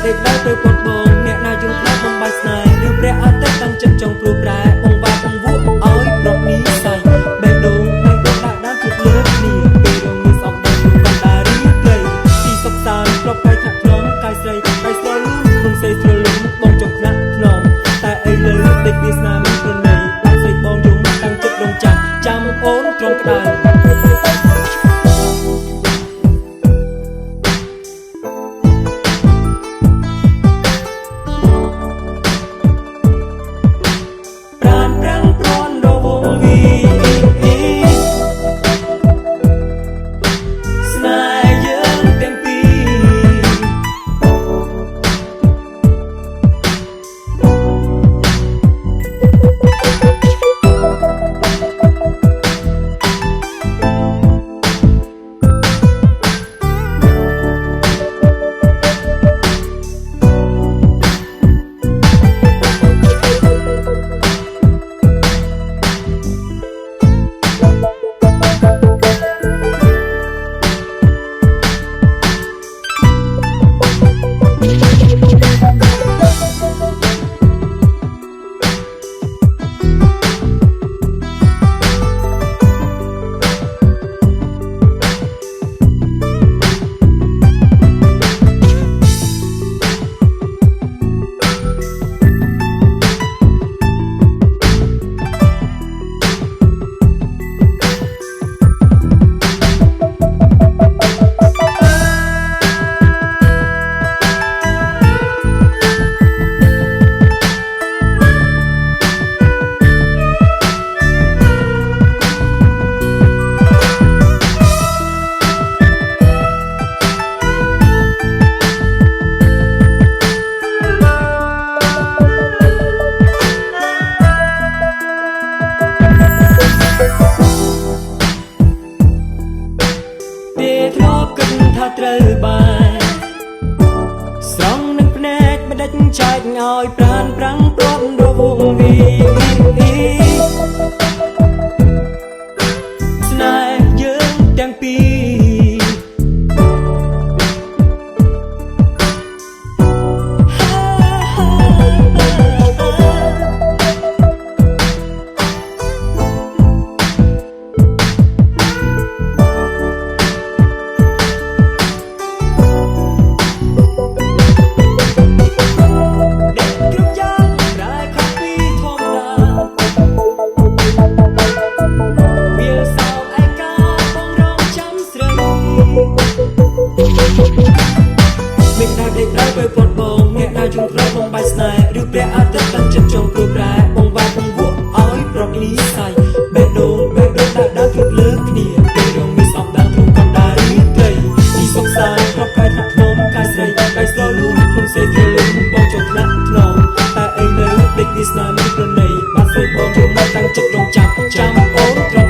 ដេកដល់ពេលពត់បងអ្នកណាយល់ខ្លះបំបាច់ស្នេហ៍ឬព្រះអាទិត្យតាំងចិត្តចង់ព្រោះប្រែបងវ៉ាបងវក់ឲ្យប្រត់នេះសៃបេះដូងមិនដកដាក់ដើមជិតលើគ្នាពេលរងមានស្អប់ដល់កាន់តែរីករាយទីសុខសាន្តគ្របកាយថាក់ខ្លងកាយស្រីកាយស្រួលលូនមិនសេស្រួលលូនបងចង់ថ្នាក់ថ្នមតែអីលើដេកវាស្នាមានប្រណីបាក់ស្រីបងយំតាំងចិត្តរងចាំអូនត្រង់ក្តៅត្រូវបានស្រង់នឹងភ្នែកមិនដាច់ចែកឲ្យប្រានប្រាំងព្រាត់រវងវីស្នេហ៍យើងទាំងពីរមានតែដេកដល់ពេលពត់បងអ្នកណាយល់ខ្លះបំបាច់ស្នេហ៍ឬព្រះអាទិត្យតាំងចិត្តចង់ព្រោះប្រែបងវ៉ាបងវក់ឲ្យប្រត់នេះសៃបេះដូងដាក់ដើរគ្រុតលើគ្នាពេលរងមានស្អប់ដល់ក្នុងកណ្ដាលរីករាយទីសុខសាន្តគ្របកាយថាក់ថ្នមកាយស្រីកាយស្រួលលូនក្នុងសេស្រួលលូនបងចង់ថ្នាក់ថ្នមតែអីលើដេកវាស្នាមានប្រណីបាក់ស្រីបងយំតាំងចិត្តរងចាំអូន